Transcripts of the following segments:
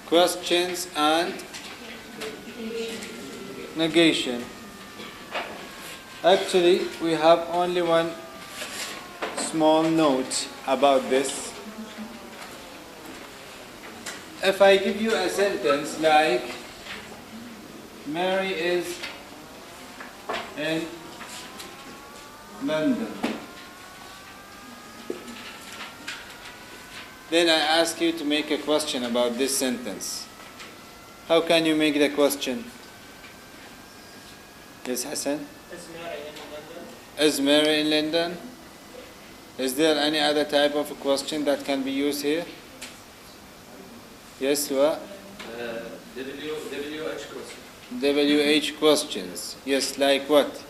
questions and negation. Actually, we have only one small note about this. If I give you a sentence like Mary is in London, then I ask you to make a question about this sentence. How can you make the question? Yes, Hassan? Is Mary in London? Is Mary in London? Is there any other type of a question that can be used here? Yes, what? WH question. WH questions. Yes, like what?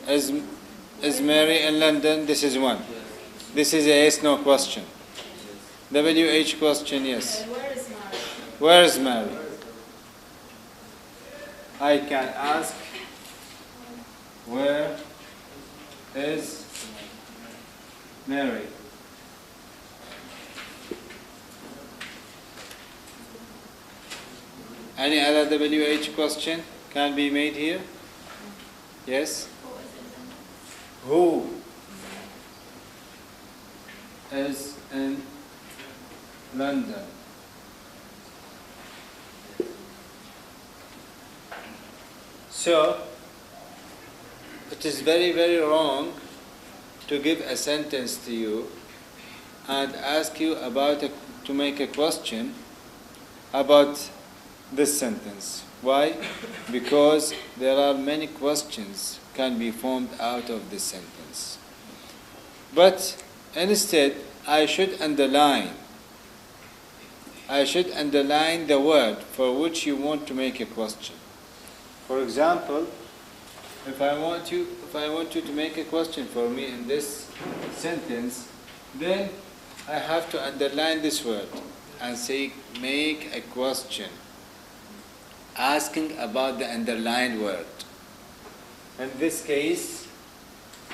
Is Mary in London? This is one. This is a yes/no question. WH question, yes. And where is Mary? Where is Mary? I can ask, where is Mary? Any other WH question can be made here? Yes? Who is in London? So, it is very, very wrong to give a sentence to you and ask you to make a question about this sentence. Why? Because there are many questions can be formed out of this sentence. But instead, I should underline the word for which you want to make a question. For example, if I want you to make a question for me in this sentence, then I have to underline this word and say, make a question, asking about the underlined word. In this case,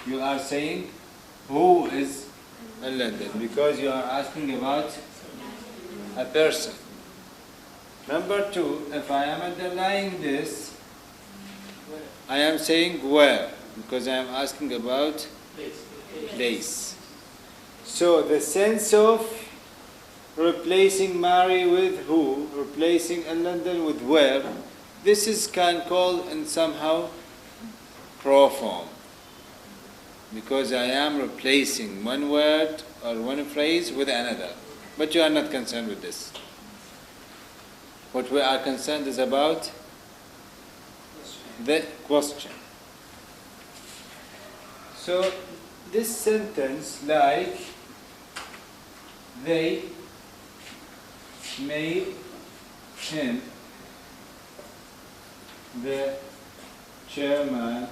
you are saying, who is in London? Because you are asking about a person. Number two, if I am underlining this, I am saying where, because I am asking about place. So the sense of replacing Mary with who, replacing in London with where, this is can call in somehow pro form, because I am replacing one word or one phrase with another. But you are not concerned with this. What we are concerned is about the question. So this sentence, like, they made him the chairman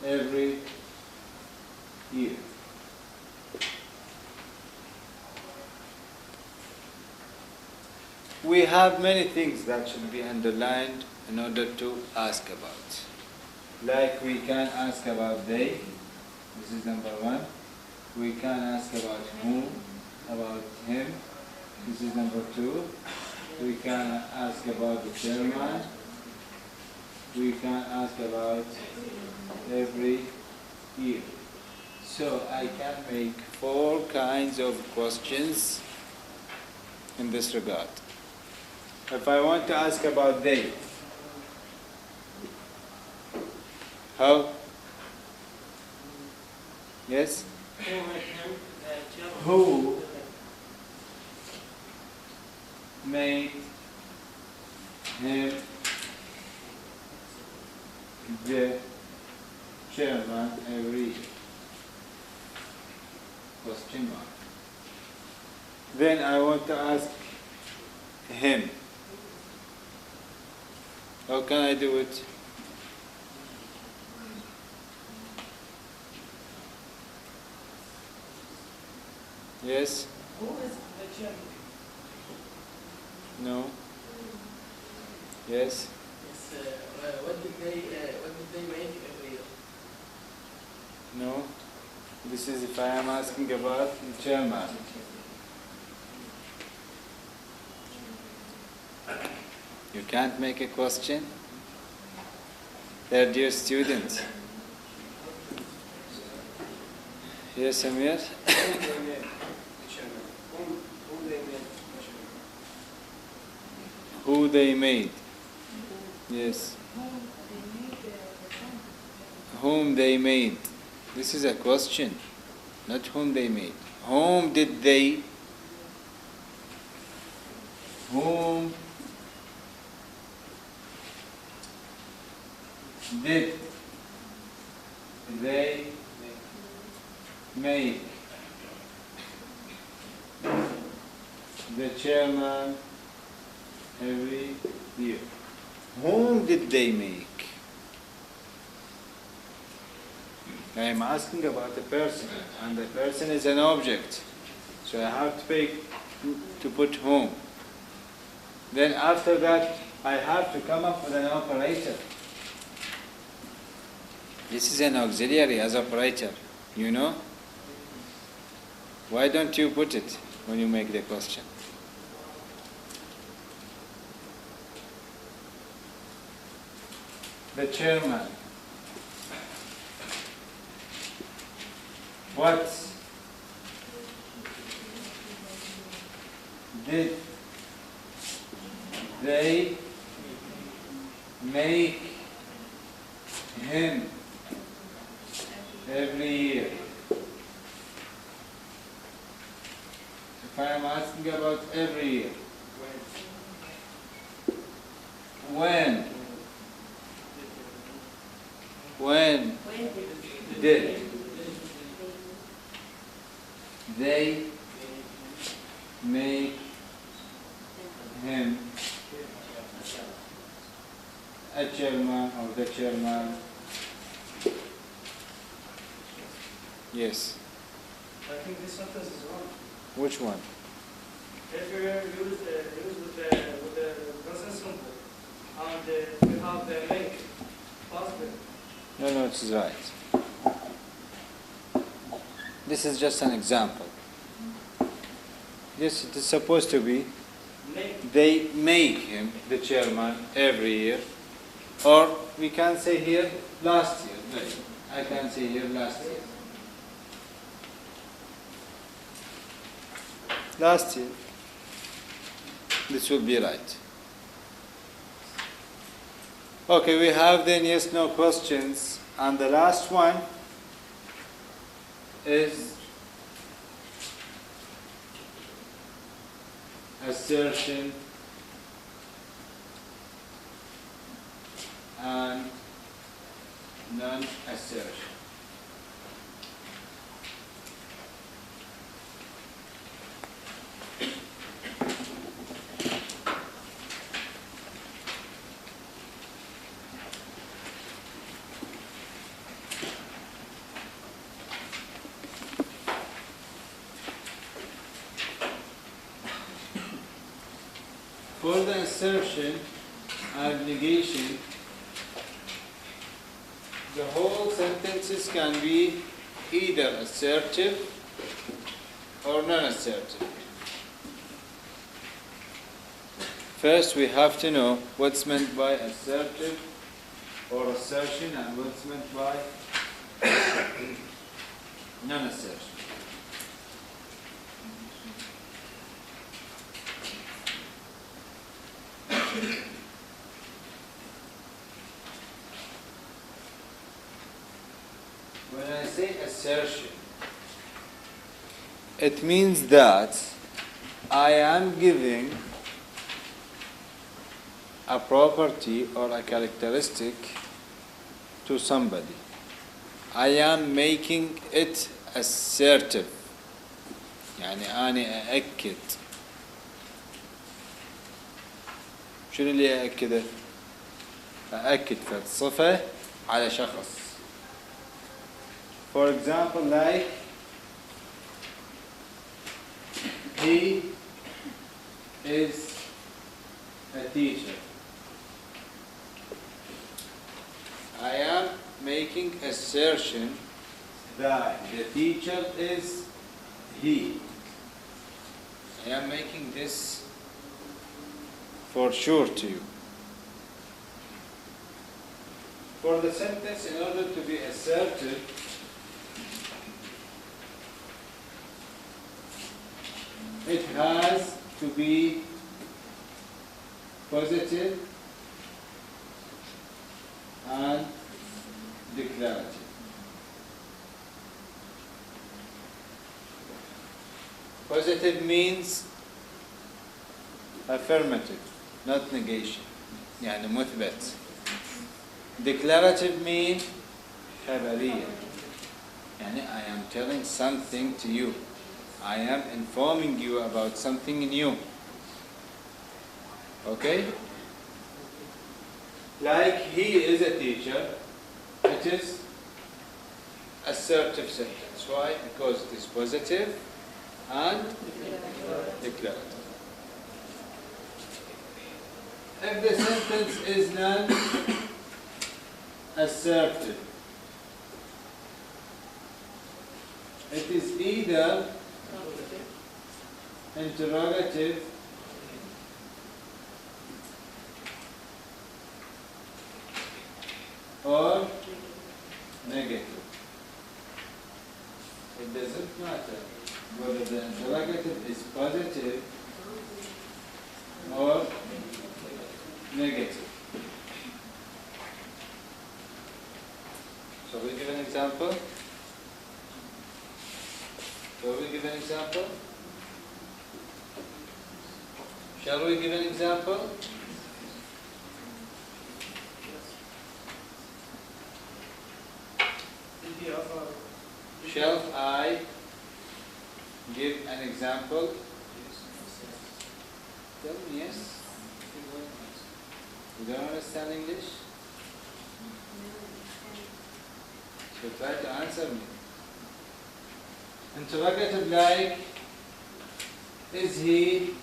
every year. We have many things that should be underlined in order to ask about. Like we can ask about they, this is number one. We can ask about whom, about him, this is number two. We can ask about the chairman. We can ask about every year. So I can make 4 kinds of questions in this regard. If I want to ask about they, how? Yes? Who made him the chairman every year? Question mark. Then I want to ask him. How can I do it? Yes? Who is the chairman? No? Yes? What did they make every year? No? This is if I am asking about the chairman. You can't make a question? They're dear students. Yes, Amir? Who they made? Yes. Whom they made. This is a question, not whom they made. Whom did they? Whom did they make the chairman every year? Whom did they make? I am asking about a person, and the person is an object. So I have to put whom. Then after that, I have to come up with an operator. This is an auxiliary as operator, you know? Why don't you put it when you make the question? The chairman. What did they make him every year? If I am asking about every year, when did they make him a chairman or the chairman? Yes. I think this sentence is wrong. Which one? If you use with the present simple and we have the make possible. No, it is right. This is just an example. Yes, it is supposed to be Make. they make him the chairman every year. Or we can say here last year. Wait, I can say here last year. Last year. This will be right. Okay, we have then yes, no questions. And the last one is assertion and non-assertion. For the assertion and negation, the whole sentences can be either assertive or non-assertive. First, we have to know what's meant by assertive or assertion and what's meant by non-assertion. When I say assertion, it means that I am giving a property or a characteristic to somebody. I am making it assertive. يعني أنا أأكد. شنو اللي أأكده؟ أأكد فلسفة على شخص. For example, like he is a teacher. I am making assertion that the teacher is he. I am making this for sure to you. For the sentence, in order to be assertive, it has to be positive and declarative. Positive means affirmative, not negation. يعني مثبت. Declarative means خبرية. يعني I am telling something to you. I am informing you about something new. Okay? Like he is a teacher, it is assertive sentence. Why? Because it is positive and declarative. If the sentence is non-assertive, it is either interrogative or negative. It doesn't matter whether the interrogative is positive or negative. Shall we give an example? Shall we give an example? Shall we give an example? Shall I give an example? Tell me yes. You don't understand English? So try to answer me. Interrogative like, is he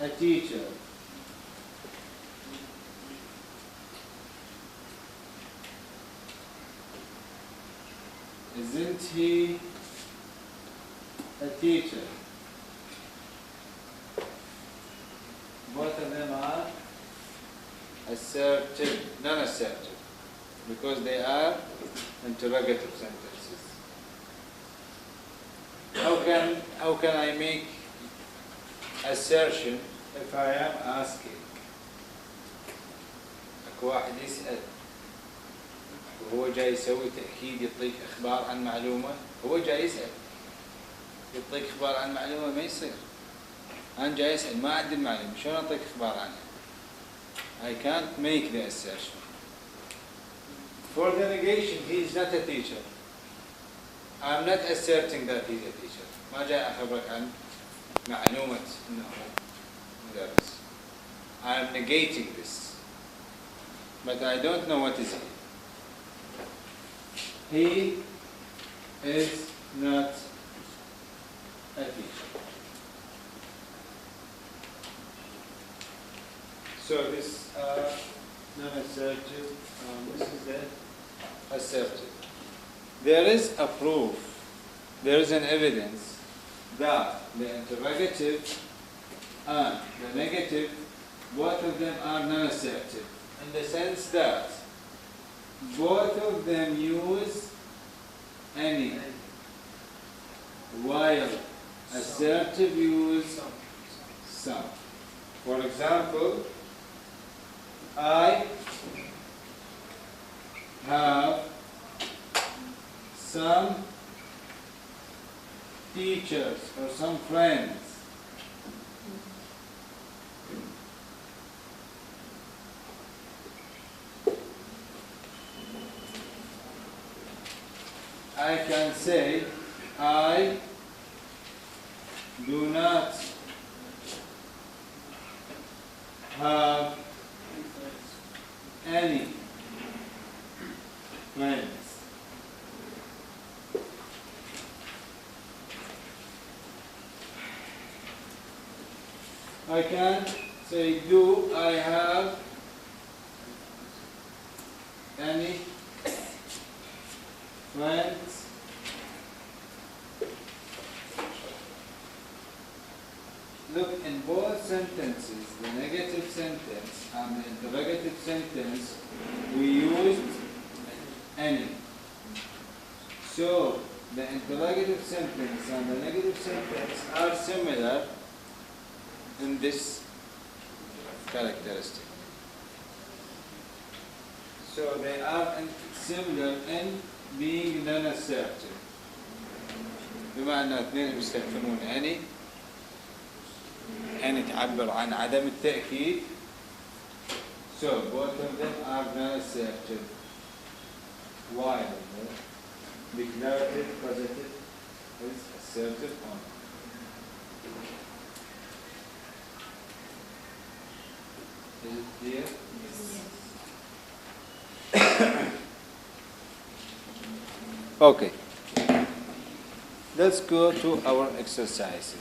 a teacher? Isn't he a teacher? Both of them are assertive, non-assertive, because they are interrogative sentences. How can I make assertion if I am asking? اكو واحد يسأل وهو جاي يسوي تأكيد، يعطيك إخبار عن معلومة، هو جاي يسأل يعطيك إخبار عن معلومة، ما يصير. أنا جاي أسأل ما عندي المعلومة، شلون أعطيك إخبار عنها؟ I can't make the assertion. For the negation, he is not a teacher. I'm not asserting that he is a teacher. ما جاي أخبرك عن معلومة إنه مدرس. I am negating this, but I don't know what is he. He is not a teacher. So this non-assertive, this is the assertive. There is a proof, there is an evidence that the interrogative and the negative, both of them are non-assertive, in the sense that both of them use any, while assertive use some. For example, I have some teachers or some friends. I can say, I do not have any friends. I can say, do I have any went look, in both sentences, the negative sentence and the interrogative sentence, we used any. So the interrogative sentence and the negative sentence are similar in this characteristic. So they are similar in being non-assertive. بما أن اثنين يستخدمون أن تعبر عن عدم التأكيد. So both of them are non-assertive. While the declarative positive is assertive only. Is it clear? Yes. Okay. Let's go to our exercises.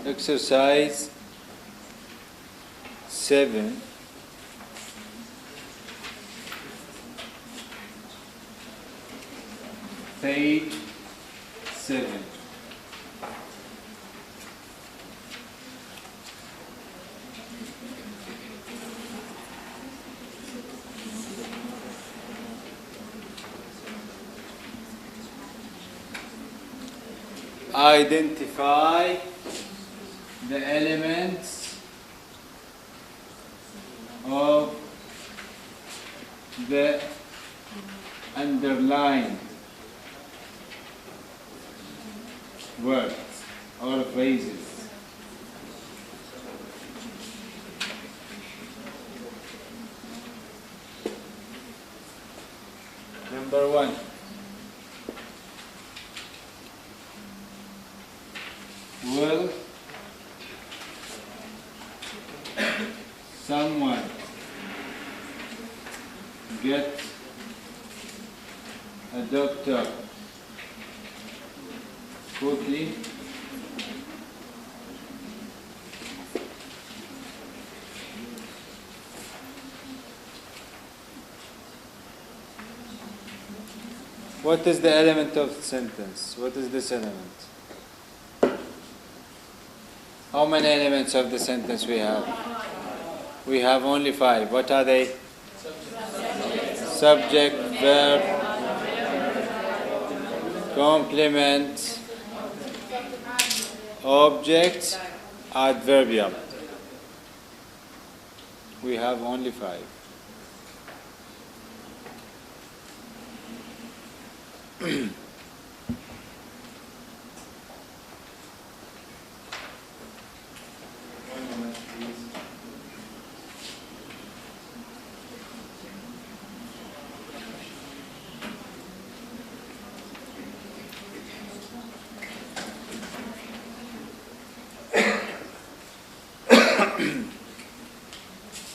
Exercise 7. Page 7. Identify the elements of the underlined words or phrases. Number 1. Will someone get a doctor quickly? What is the element of the sentence? What is this element? How many elements of the sentence we have? We have only 5. What are they? Subject, verb, complement, object, adverbial. We have only 5.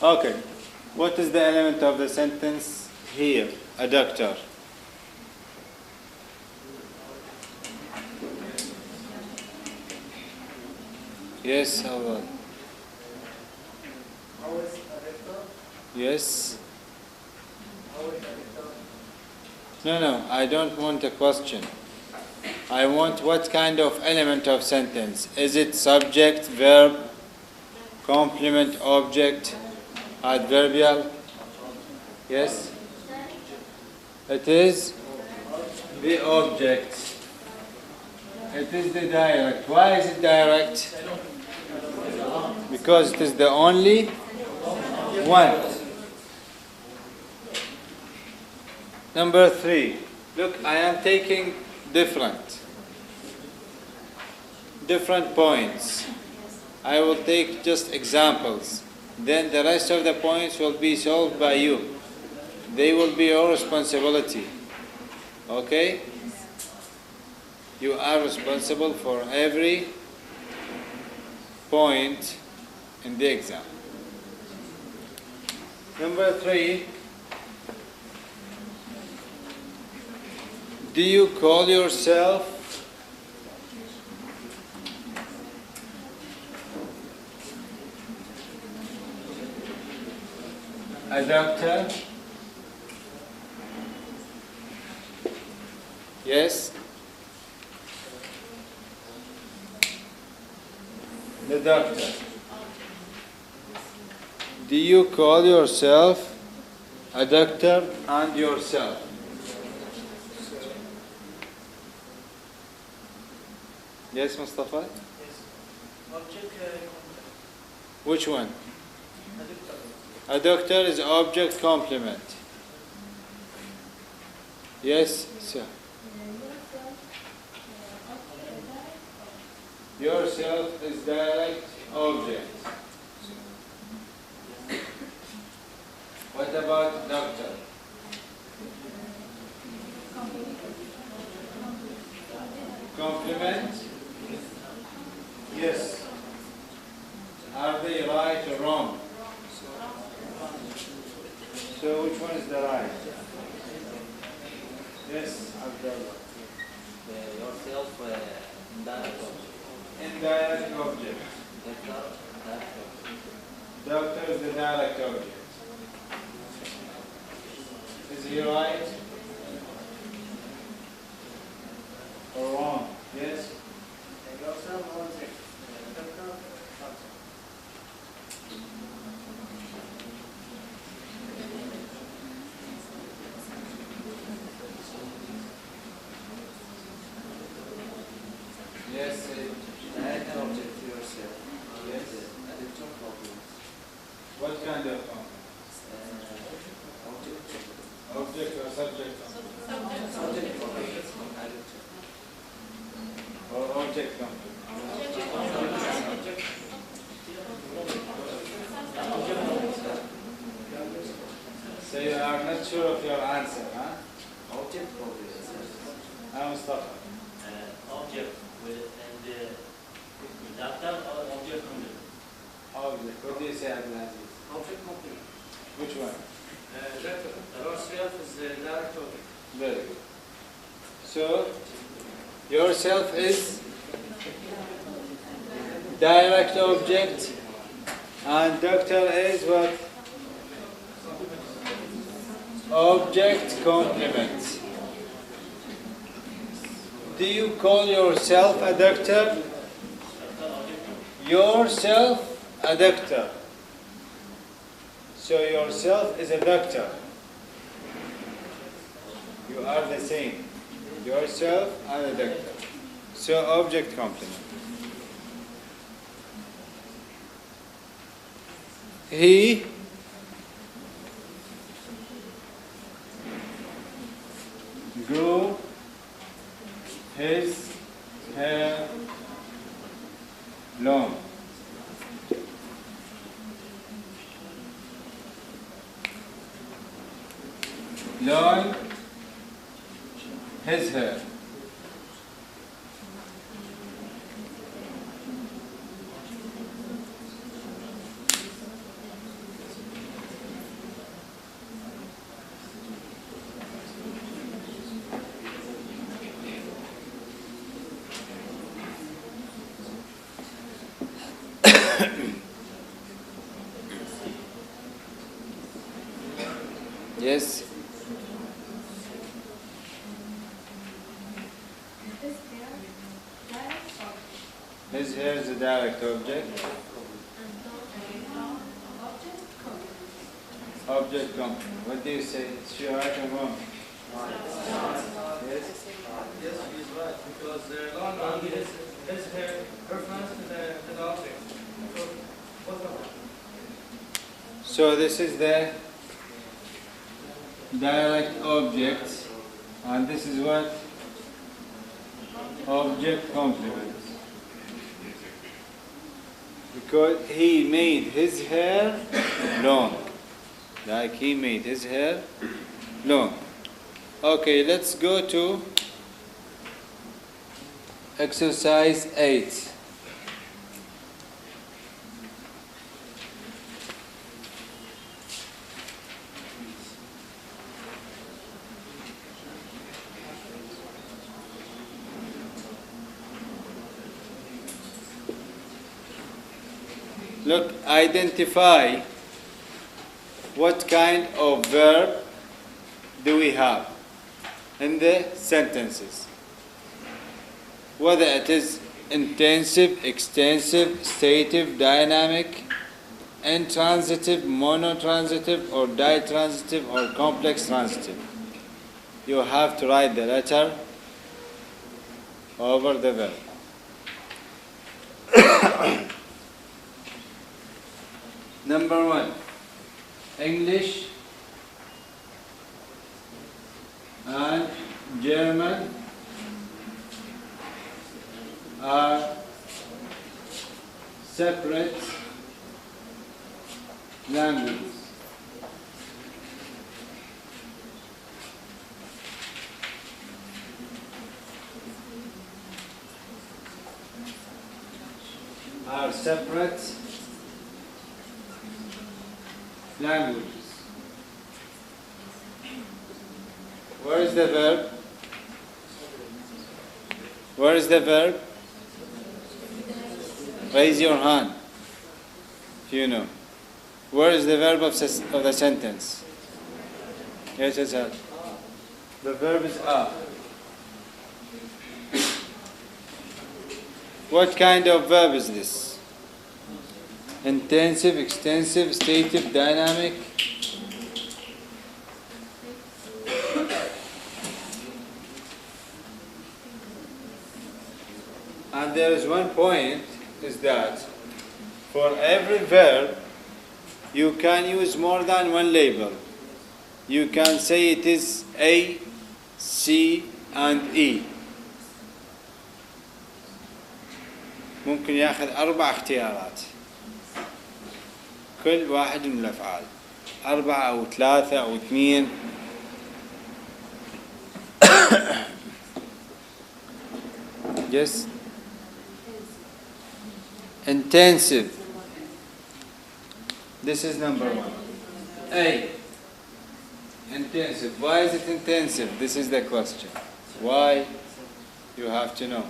Okay, what is the element of the sentence here? A doctor. Yes, how about? Yes. No, I don't want a question. I want what kind of element of sentence. Is it subject, verb, complement object, adverbial. Yes? It is the object. It is the direct. Why is it direct? Because it is the only one. Number 3. Look, I am taking different points. I will take just examples. Then the rest of the points will be solved by you. They will be your responsibility. Okay? You are responsible for every point in the exam. Number 3. Do you call yourself a doctor? Yes? The doctor. Do you call yourself a doctor and yourself? Yes, Mustafa? Yes. Object Which one? A doctor is object complement. Yes, sir. Yourself is direct object. What about doctor? Complement? Yes. Are they right or wrong? So which one is the right? Yes, Abdullah. Yourself indirect object. Indirect object. Doctor is the direct object. Is he right? Or wrong? Yes? yourself object. Yes, Direct object to yourself. yes. Addition complement. What kind of complement? Object or subject? Subject complement. Addition. Or object complement? So you are not sure of your answer, huh? Object complement. Mustafa. Object and doctor or object complement. Object. What do you say, Abdulaziz? Object complement. Which one? Yourself is the direct object. Very good. So, yourself is direct object and doctor is what? Object complement. Do you call yourself a doctor? Yourself a doctor. So yourself is a doctor. You are the same. Yourself and a doctor. So object complement. He grew his hair long. Long his hair. Yes. His hair is a direct object. Object complement. What do you say? Is she right or wrong? Yes? Yes, he's right, because London is her reference to the object. So, both of them. So this is the direct object, and this is what? Object complement. Because he made his hair long. Like he made his hair long. Okay, let's go to exercise 8. Look, identify what kind of verb do we have in the sentences. Whether it is intensive, extensive, stative, dynamic, intransitive, monotransitive, or ditransitive, or complex transitive. You have to write the letter over the verb. Number 1, English and German are separate languages. Are separate languages. Where is the verb? Where is the verb? Raise your hand if you know. Where is the verb of the sentence? Yes, yes, sir. The verb is are. What kind of verb is this? Intensive, extensive, stative, dynamic? And there is one point, is that for every verb you can use more than one label. You can say it is A, C and E. ممكن ياخذ 4 اختيارات. كل واحد من الأفعال 4 أو 3 أو 2. Yes. Intensive. This is number 1. A. Intensive. Why is it intensive? This is the question. Why? You have to know.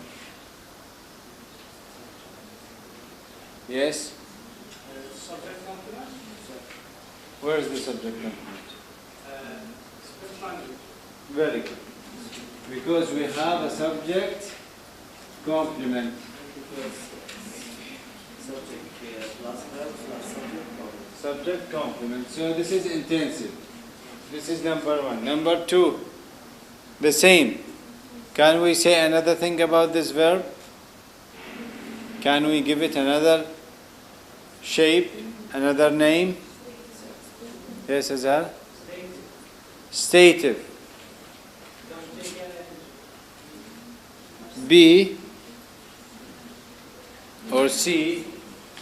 Yes? Subject complement? Where is the subject complement? Split language. Very good. Because we have a subject complement. Subject plus verb plus subject complement. Subject complement. So this is intensive. This is number 1. Number 2, the same. Can we say another thing about this verb? Can we give it another shape, another name? Yes, Azhar? Stative. Don't take any. B or C,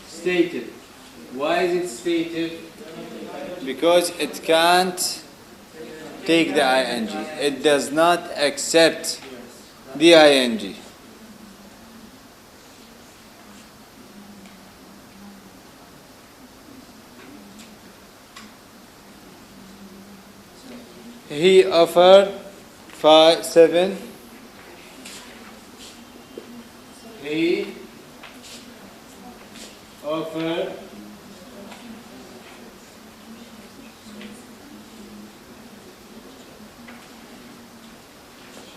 stative. Why is it stative? Because it can't take the ing. It does not accept the ing. He offered 7. He offered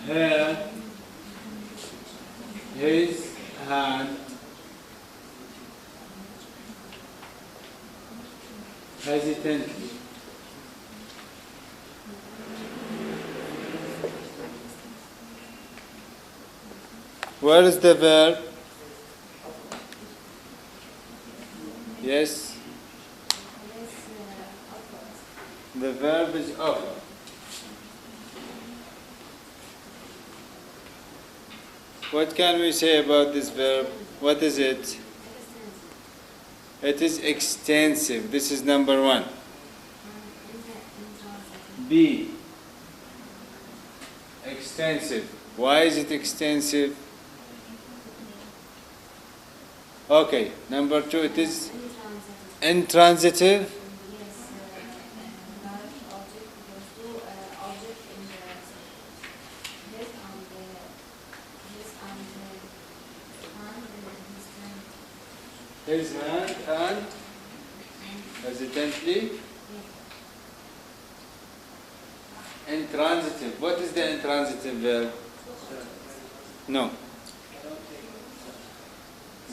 her his hand hesitantly. Where is the verb? Yes. The verb is offer. What can we say about this verb? What is it? It is extensive. This is number one. B. Extensive. Why is it extensive? Okay. Number two, it is intransitive. His hand and hesitantly. Intransitive. What is the intransitive verb? No.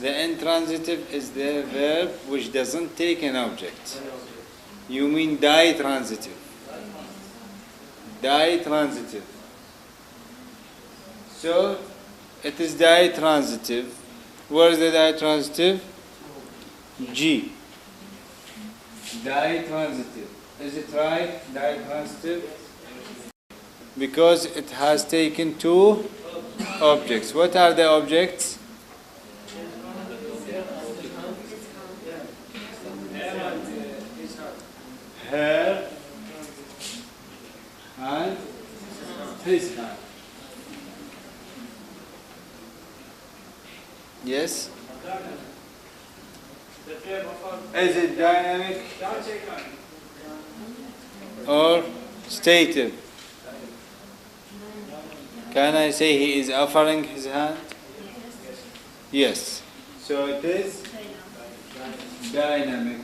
The intransitive is the verb which doesn't take an object. You mean ditransitive. Ditransitive. So, it is ditransitive. Where is the ditransitive? G. Ditransitive. Is it right? Ditransitive? Because it has taken two objects. What are the objects? Her and his hand. Yes? Is it dynamic or stative? Can I say he is offering his hand? Yes. So it is dynamic.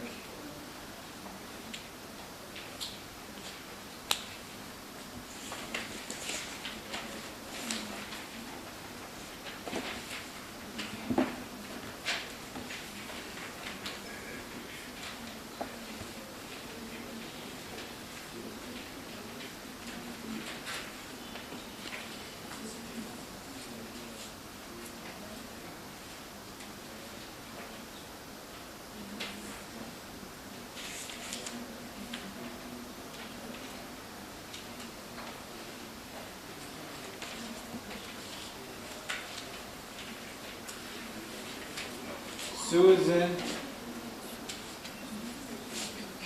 Susan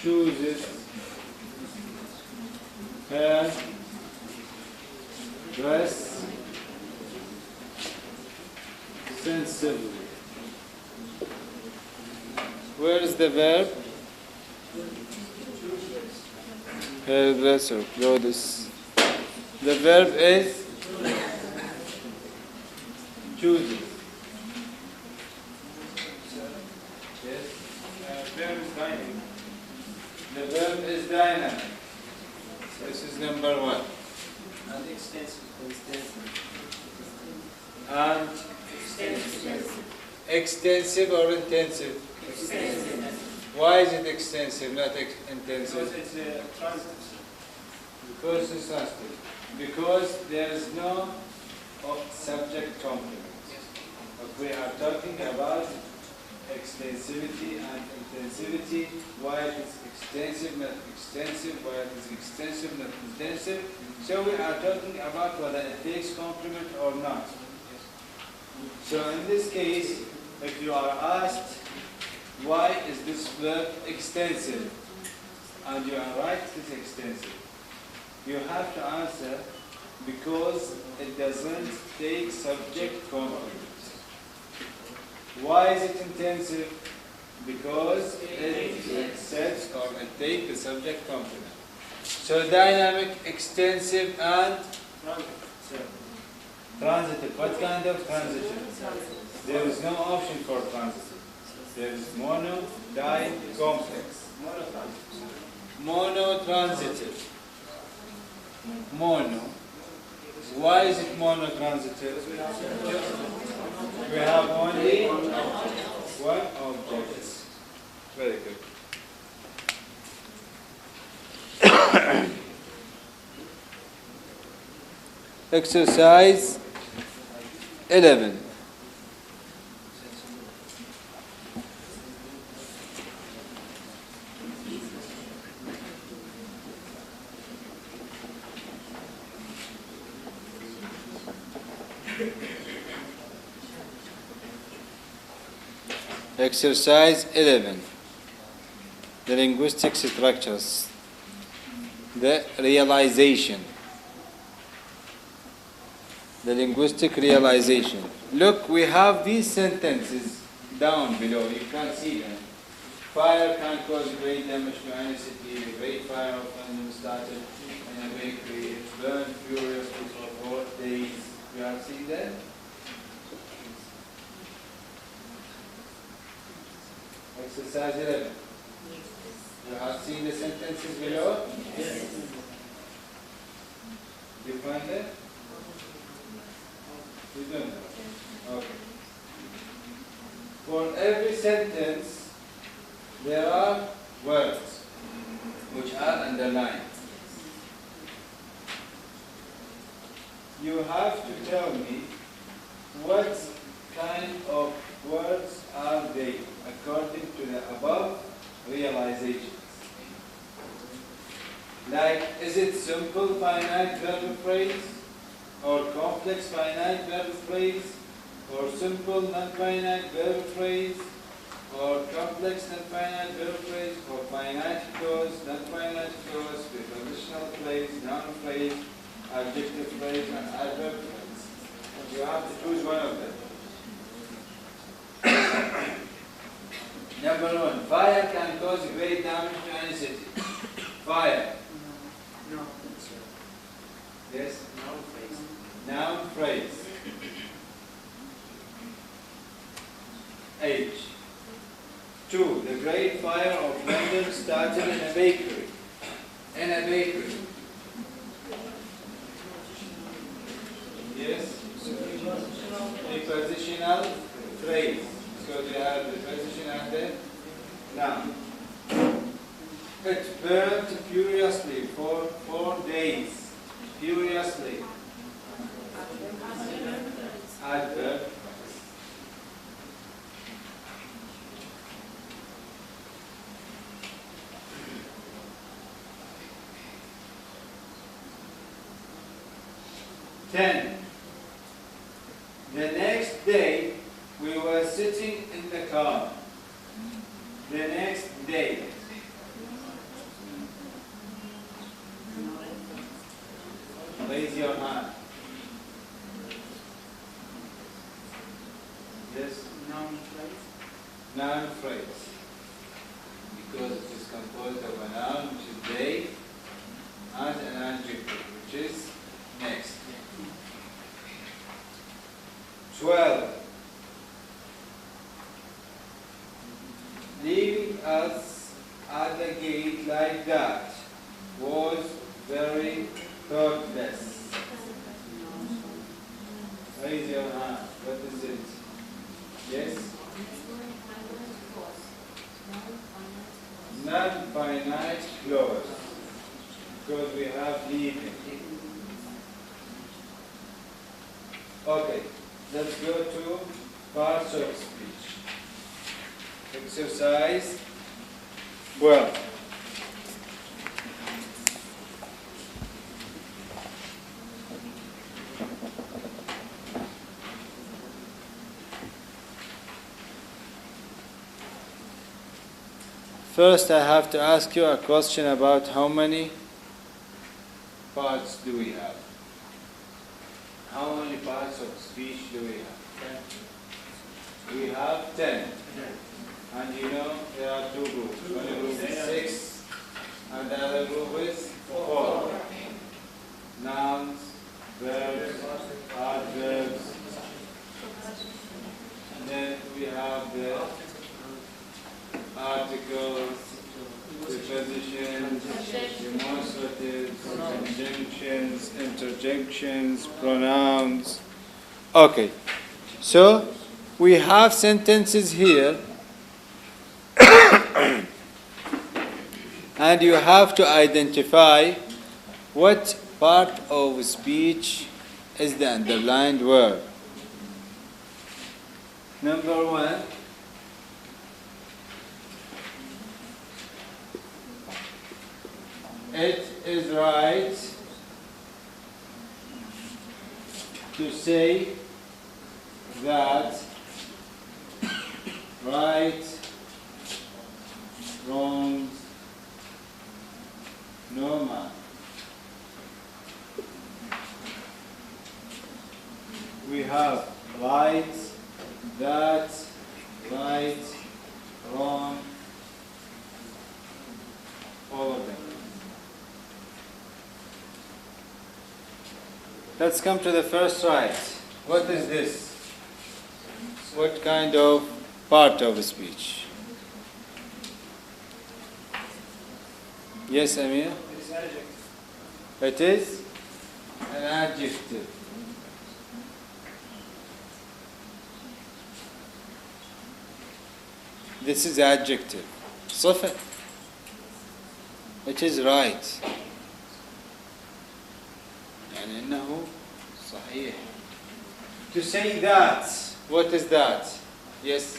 chooses her dress sensibly. Where is the verb? Hairdresser, clothes. The verb is chooses. The verb is dynamic. This is number one. And extensive. And extensive or intensive? Extensive. Why is it extensive, not intensive? Because it's transitive. Because it's transitive. Because there is no subject complement. But we are talking about extensivity and intensivity, why it is extensive, not extensive, why it is extensive, not intensive. So we are talking about whether it takes complement or not. So in this case, if you are asked, why is this verb extensive? And you are right, it is extensive. You have to answer, because it doesn't take subject complement. Why is it intensive? Because it accepts or it takes the subject complement. So dynamic, extensive, and transitive. What kind of transitive? There is no option for transitive. There is mono, di, complex. Mono transitive. Mono. Why is it mono transitive? We have only one object. Very good. Exercise 11. Exercise 11. The linguistic structures. The realization. The linguistic realization. Look, we have these sentences down below. You can't see them. Fire can cause great damage to any city. The great fire of London started in a bakery. It burned furiously for 4 days. You have seen that? Exercise 11. You have seen the sentences below? Yes. You find it? You don't know. Okay. For every sentence, there are words which are underlined. You have to tell me what kind of words are they according to the above realizations. Like, is it simple finite verb phrase, or complex finite verb phrase, or simple non-finite verb phrase, or complex non-finite verb phrase, or finite clause, non-finite clause, prepositional phrase, noun phrase, adjective phrase, and adverb phrase. You have to choose one of them. Number 1, fire can cause great damage to any city. Fire. No. Yes? Noun phrase. Noun phrase. H. 2. The great fire of London started in a bakery. In a bakery. Yes? Prepositional phrase. So we have the preposition and the noun. It burned furiously for 4 days. Furiously. Adverb. Ten. The next day, we were sitting in the car. The next day. Raise your hand. Yes? Noun phrase. Noun phrase. Because it is composed of a noun, which is they, and an adjective, which is next. 12. Leaving us at the gate like that was very thoughtless. Raise your hand. What is it? Yes? Non-finite clause. Because we have leaving. Okay. Let's go to parts of speech. Exercise 12. First, I have to ask you a question about how many parts do we have? How many parts of speech do we have? 10. We have 10. And you know there are 2 groups. One group is 6 and the other group is 4. Nouns, verbs, adverbs. And then we have the articles, prepositions, demonstratives, conjunctions, interjections, pronouns. Okay, so we have sentences here and you have to identify what part of speech is the underlined word. Number 1. It is right to say that right that, right, wrong, all of them. Let's come to the first right. What is this? What kind of part of speech? Yes, Amir? It's adjective. It is an adjective. This is adjective. صفة. It is right. يعني إنه صحيح. To say that, what is that? Yes?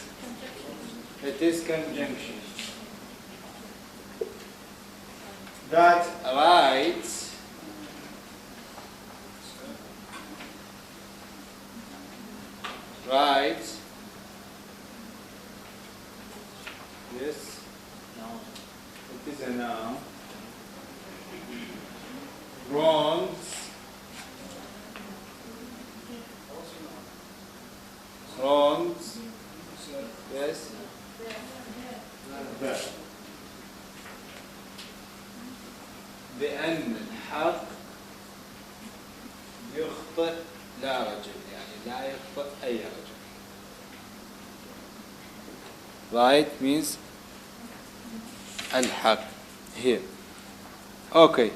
It is conjunction. That right yes, it is a noun. Wrongs yes, verb. بأن الحق يخطئ لا رجل، يعني لا يخطئ أي رجل. Right means الحق here. Okay.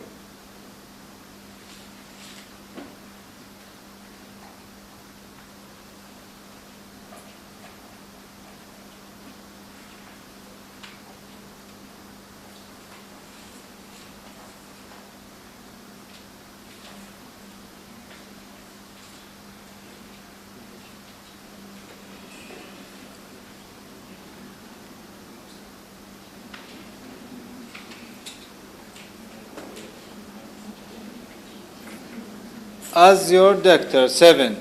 As your doctor, 7.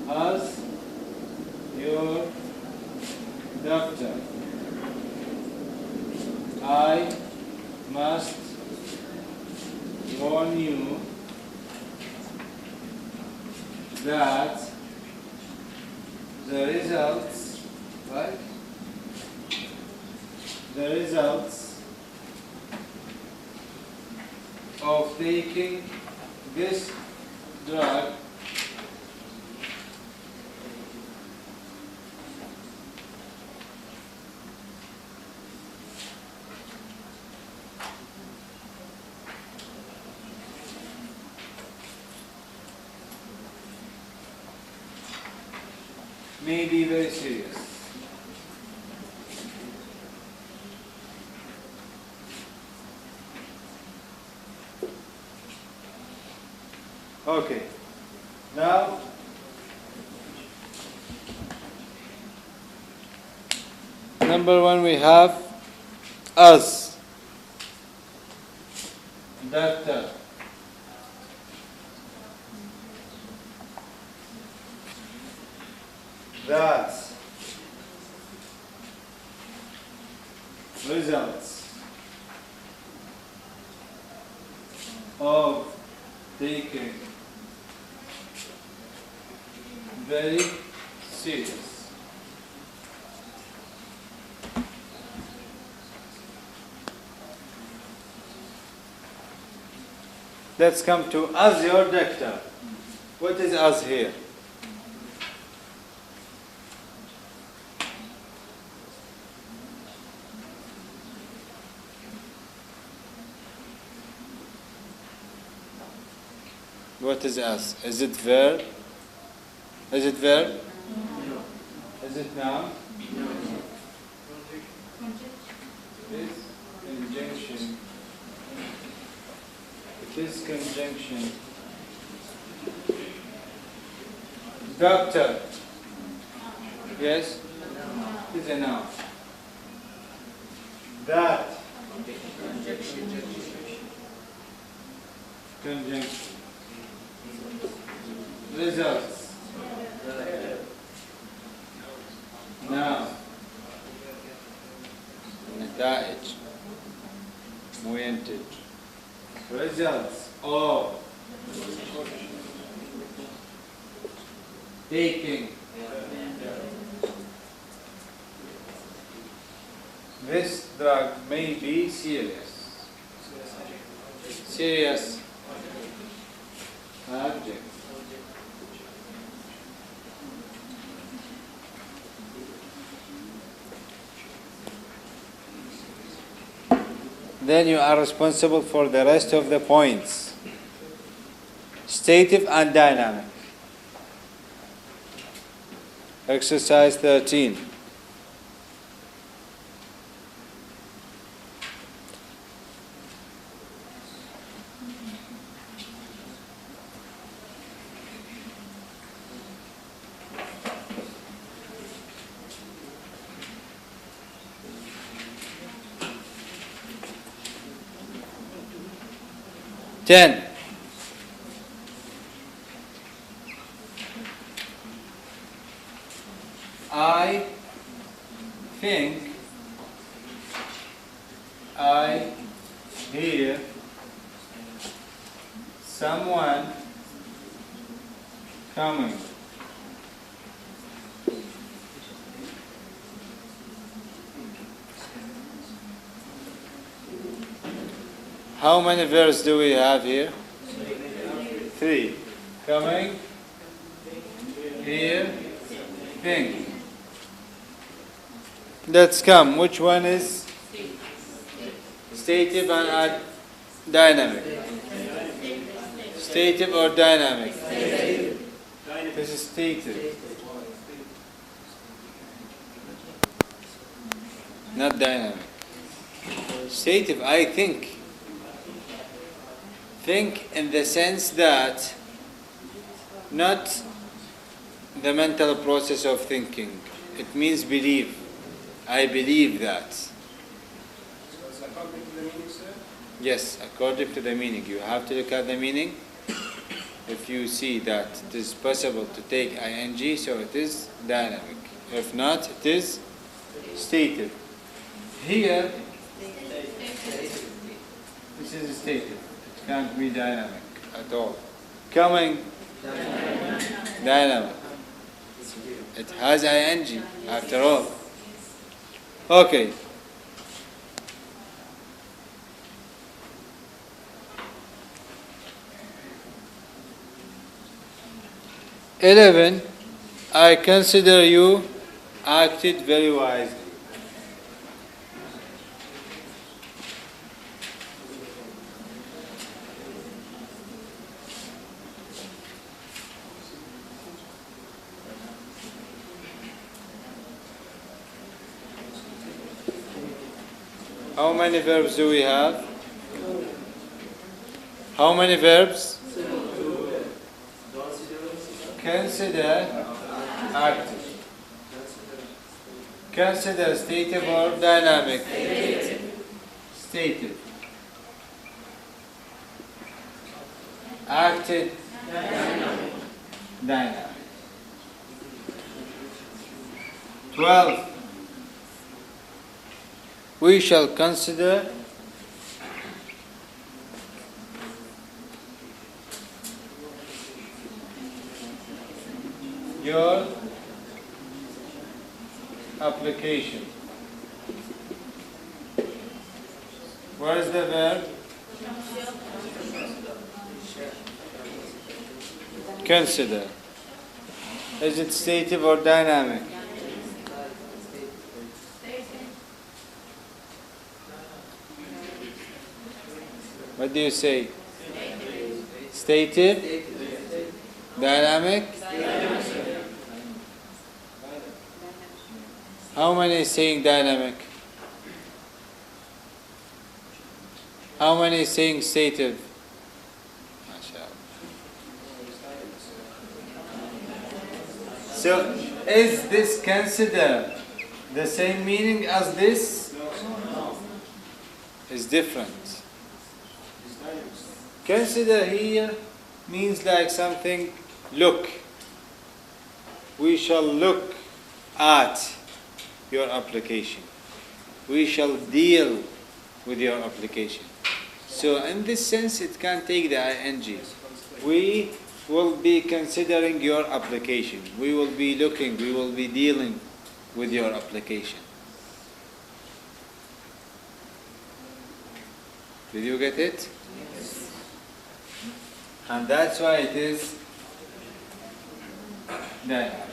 As your doctor, I must warn you that the results, right? The results of taking this drug may be very serious. Okay, now number 1 we have us, doctor, that, results of taking very serious. Let's come to as your doctor. What is as here? What is as? Is it verb? Is it verb? No. Is it noun? No. It is conjunction. It is conjunction. Doctor. Yes? It is a noun. That. Conjunction. Results. Now. نتائج. مو ينتج. results of taking this drug may be serious. Serious object. Then you are responsible for the rest of the points. Stative and dynamic. Exercise 13. Ten. I think I hear someone coming. How many verbs do we have here? Three. Coming, here, think. Let's come. Which one is stative and dynamic? Stative or dynamic? This is stative, not dynamic. Stative, I think. Think in the sense that not the mental process of thinking. It means believe. I believe that. So it's according to the meaning, sir? Yes, according to the meaning. You have to look at the meaning. If you see that it is possible to take ing, so it is dynamic. If not, it is stative. Here, this is stative. It can't be dynamic at all. Coming, dynamic. It has ing after all. Okay. Eleven, I consider you acted very wisely. How many verbs do we have? How many verbs? Consider active. Consider stative or dynamic? Stative. Acted? Dynamic. 12. We shall consider your application. What is the verb? Consider. Is it stative or dynamic? What do you say? Stative? Dynamic? How many is saying dynamic? How many is saying stative? So, is this consider the same meaning as this? No. It's different. Consider here means like something, look. We shall look at your application. We shall deal with your application. So in this sense, it can take the ing. We will be considering your application. We will be looking, we will be dealing with your application. Did you get it? Yes. And that's why it is that.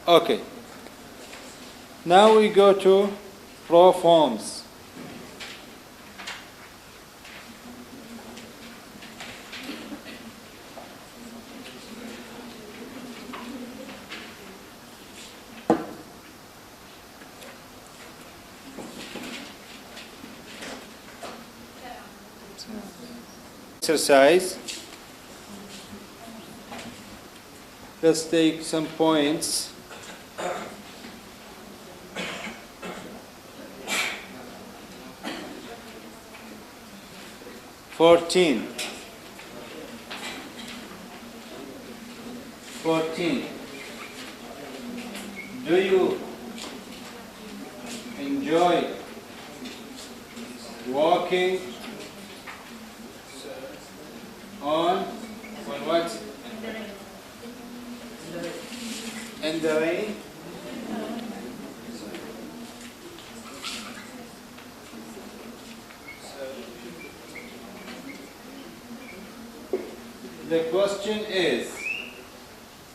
Okay. Now we go to proforms. Exercise. Let's take some points. Fourteen. Do you enjoy walking on what? In the rain? The question is,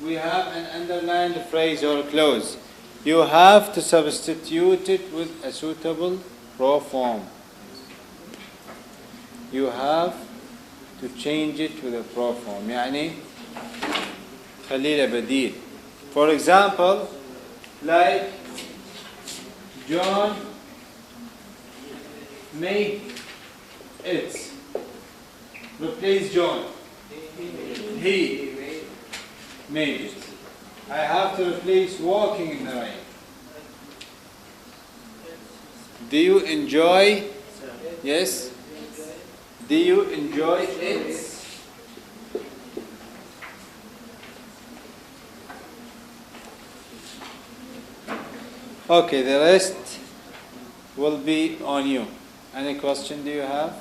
we have an underlined phrase or clause. You have to substitute it with a suitable proform. You have to change it with a proform. يعني خلي له بديل. For example, like John made it. Replace John. He made it. I have to replace walking in the rain. Do you enjoy? Yes. Do you enjoy it? Okay, the rest will be on you. Any question do you have?